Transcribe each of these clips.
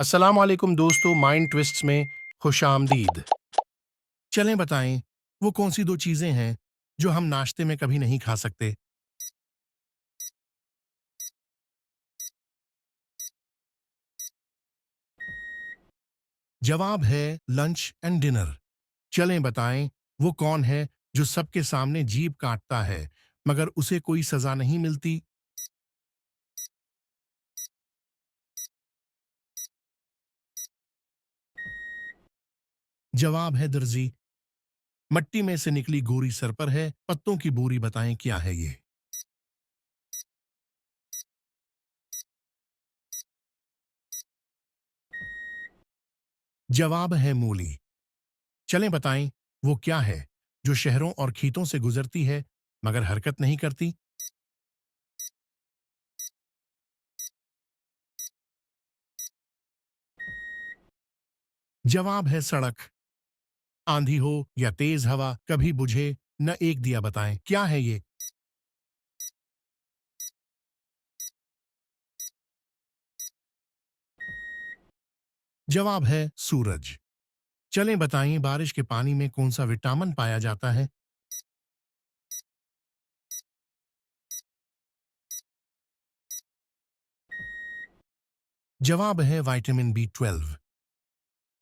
अस्सलाम वालेकुम दोस्तों, माइंड ट्विस्ट्स में खुशामदीद। चलें बताएं, वो कौन सी दो चीजें हैं जो हम नाश्ते में कभी नहीं खा सकते? जवाब है लंच एंड डिनर। चलें बताएं, वो कौन है जो सबके सामने जीभ काटता है मगर उसे कोई सजा नहीं मिलती? जवाब है दर्जी। मट्टी में से निकली गोरी सर पर है, पत्तों की बोरी। बताएं क्या है ये? जवाब है मूली। चलें बताएं, वो क्या है जो शहरों और खेतों से गुजरती है मगर हरकत नहीं करती? जवाब है सड़क। आंधी हो या तेज हवा, कभी बुझे न एक दिया। बताएं क्या है ये? जवाब है सूरज। चलें बताएं, बारिश के पानी में कौन सा विटामिन पाया जाता है? जवाब है विटामिन B12।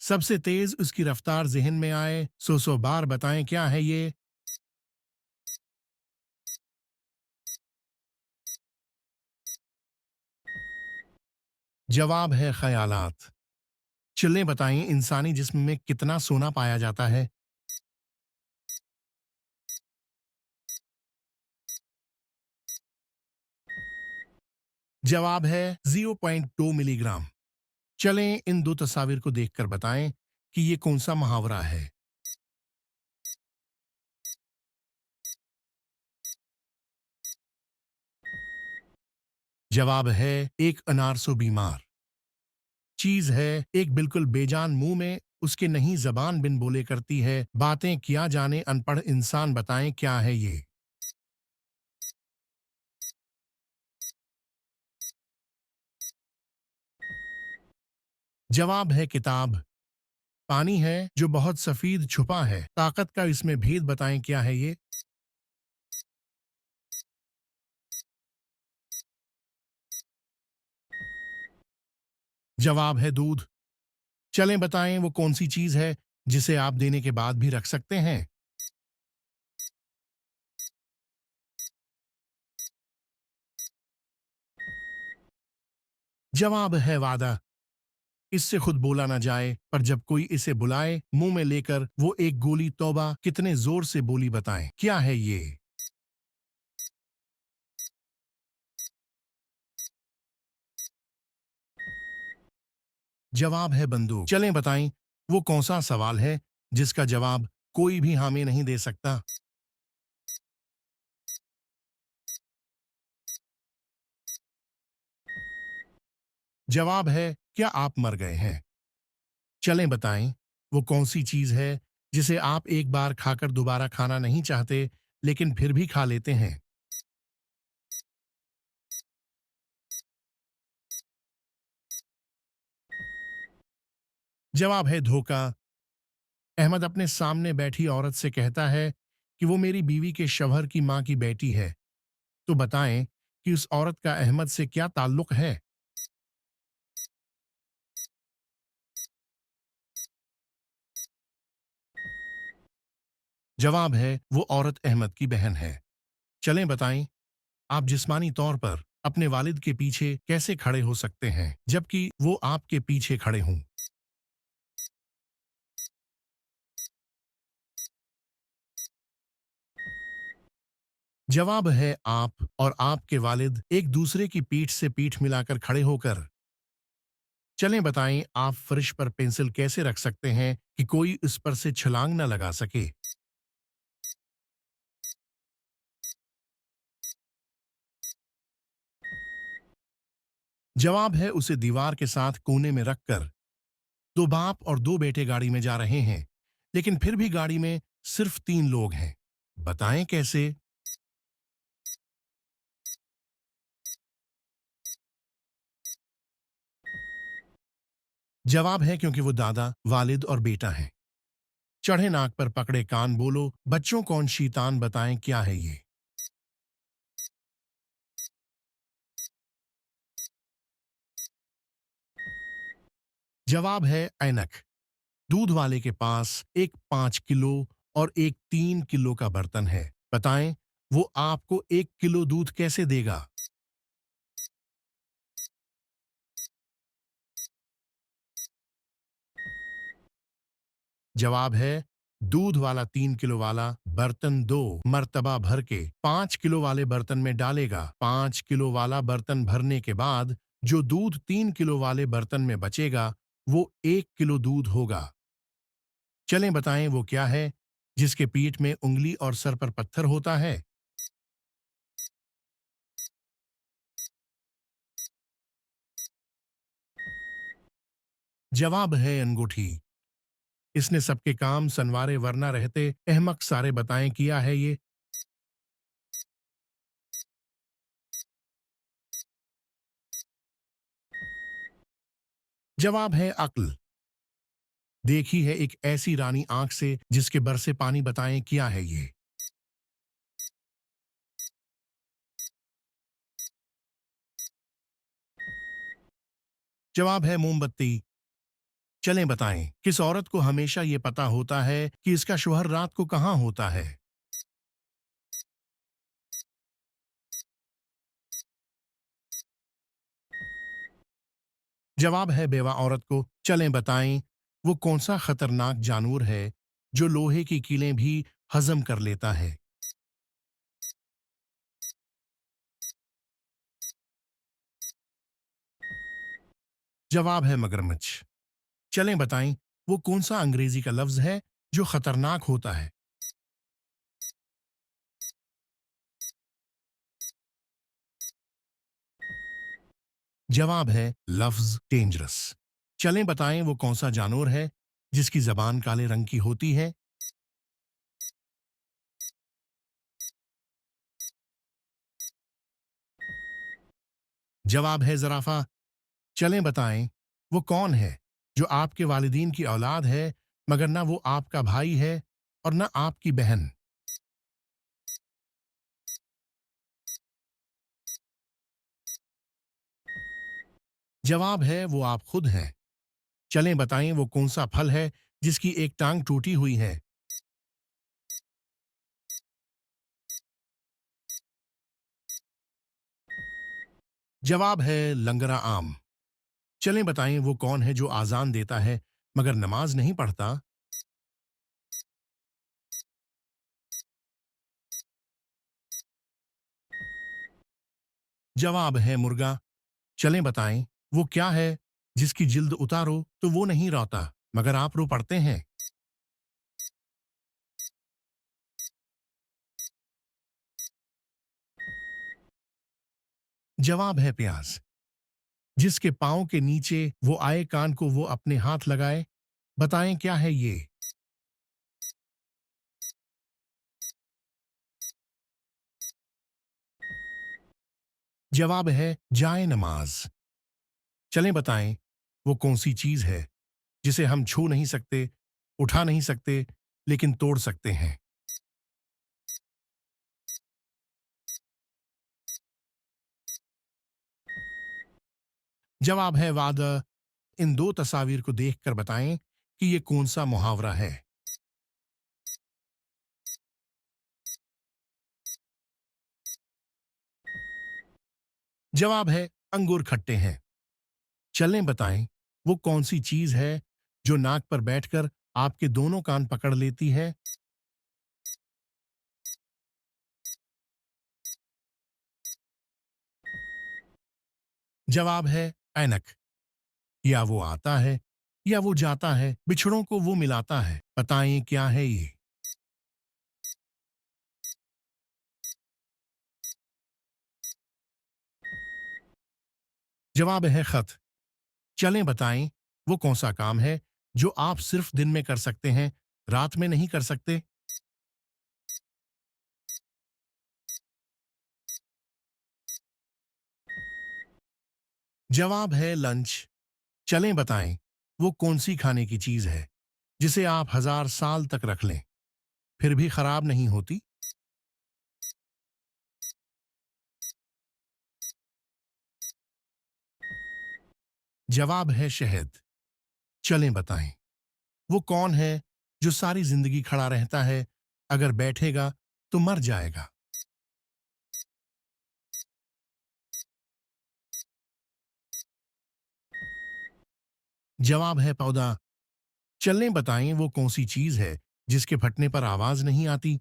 सबसे तेज उसकी रफ्तार जहन में आए, सौ बार। बताएं क्या है ये? जवाब है ख्यालात। चलें बताएं, इंसानी जिस्म में कितना सोना पाया जाता है? जवाब है 0.2 मिलीग्राम। चलें इन दो तस्वीर को देखकर बताएं कि ये कौन सा मुहावरा है? जवाब है एक अनार सो बीमार। चीज है एक बिल्कुल बेजान, मुंह में उसके नहीं, जबान बिन बोले करती है बातें, किया जाने अनपढ़ इंसान। बताएं क्या है ये? जवाब है किताब। पानी है जो बहुत सफीद छुपा है, ताकत का इसमें भेद। बताएं क्या है ये? जवाब है दूध। चलें बताएं, वो कौन सी चीज है जिसे आप देने के बाद भी रख सकते हैं? जवाब है वादा। इससे खुद बोला ना जाए, पर जब कोई इसे बुलाए मुंह में लेकर, वो एक गोली तौबा कितने जोर से बोली। बताएं क्या है ये? जवाब है बंदूक। चलें बताएं, वो कौन सा सवाल है जिसका जवाब कोई भी हामी नहीं दे सकता? जवाब है क्या आप मर गए हैं? चलें बताएं, वो कौन सी चीज है जिसे आप एक बार खाकर दोबारा खाना नहीं चाहते लेकिन फिर भी खा लेते हैं? जवाब है धोखा। अहमद अपने सामने बैठी औरत से कहता है कि वो मेरी बीवी के शवहर की मां की बेटी है। तो बताएं कि उस औरत का अहमद से क्या ताल्लुक है? जवाब है वो औरत अहमद की बहन है। चलें बताएं, आप जिस्मानी तौर पर अपने वालिद के पीछे कैसे खड़े हो सकते हैं जबकि वो आपके पीछे खड़े हों? जवाब है आप और आपके वालिद एक दूसरे की पीठ से पीठ मिलाकर खड़े होकर। चलें बताएं, आप फर्श पर पेंसिल कैसे रख सकते हैं कि कोई उस पर से छलांग न लगा सके? जवाब है उसे दीवार के साथ कोने में रखकर। दो बाप और दो बेटे गाड़ी में जा रहे हैं, लेकिन फिर भी गाड़ी में सिर्फ 3 लोग हैं। बताएं कैसे? जवाब है क्योंकि वो दादा, वालिद और बेटा हैं। चढ़े नाक पर पकड़े कान बोलो, बच्चों कौन शैतान बताएं क्या है ये? जवाब है ऐनक। दूध वाले के पास एक 5 किलो और एक 3 किलो का बर्तन है। बताएं वो आपको 1 किलो दूध कैसे देगा? जवाब है दूध वाला 3 किलो वाला बर्तन 2 मर्तबा भर के 5 किलो वाले बर्तन में डालेगा। 5 किलो वाला बर्तन भरने के बाद जो दूध 3 किलो वाले बर्तन में बचेगा वो 1 किलो दूध होगा। चलें बताएं वो क्या है जिसके पीठ में उंगली और सर पर पत्थर होता है? जवाब है अंगूठी। इसने सबके काम संवारे वरना रहते अहमक सारे बताएं किया है ये? जवाब है अक्ल। देखी है एक ऐसी रानी आंख से जिसके बर से पानी बताएं क्या है ये? जवाब है मोमबत्ती। चलें बताएं किस औरत को हमेशा ये पता होता है कि इसका शौहर रात को कहां होता है? जवाब है बेवा औरत को। चलें बताएं वो कौन सा खतरनाक जानवर है जो लोहे की कीलें भी हजम कर लेता है? जवाब है मगरमच्छ। चलें बताएं वो कौन सा अंग्रेजी का लफ्ज है जो खतरनाक होता है? जवाब है लफ्ज डेंजरस। चलें बताएं वो कौन सा जानवर है जिसकी जबान काले रंग की होती है? जवाब है जराफा। चलें बताएं वो कौन है जो आपके वालिदीन की औलाद है मगर ना वो आपका भाई है और ना आपकी बहन? जवाब है वो आप खुद हैं। चलें बताएं वो कौन सा फल है जिसकी एक टांग टूटी हुई है? जवाब है लंगरा आम। चलें बताएं वो कौन है जो आजान देता है मगर नमाज नहीं पढ़ता? जवाब है मुर्गा। चलें बताएं वो क्या है जिसकी जिल्द उतारो तो वो नहीं रोता मगर आप रो पड़ते हैं? जवाब है प्याज। जिसके पांव के नीचे वो आए कान को वो अपने हाथ लगाए। बताएं क्या है ये? जवाब है जाए नमाज। चलें बताएं वो कौन सी चीज है जिसे हम छू नहीं सकते, उठा नहीं सकते, लेकिन तोड़ सकते हैं? जवाब है वादा। इन दो तस्वीर को देखकर बताएं कि ये कौन सा मुहावरा है? जवाब है अंगूर खट्टे हैं। चलें बताएं वो कौन सी चीज है जो नाक पर बैठकर आपके दोनों कान पकड़ लेती है? जवाब है ऐनक। या वो आता है या वो जाता है, बिछड़ों को वो मिलाता है। बताएं क्या है ये? जवाब है खत। चलें बताएं वो कौन सा काम है जो आप सिर्फ दिन में कर सकते हैं, रात में नहीं कर सकते? जवाब है लंच। चलें बताएं वो कौन सी खाने की चीज है जिसे आप 1000 साल तक रख लें फिर भी खराब नहीं होती? जवाब है शहद। चलें बताएं, वो कौन है जो सारी जिंदगी खड़ा रहता है, अगर बैठेगा तो मर जाएगा? जवाब है पौधा। चलें बताएं, वो कौन सी चीज है जिसके फटने पर आवाज नहीं आती?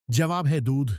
जवाब है दूध।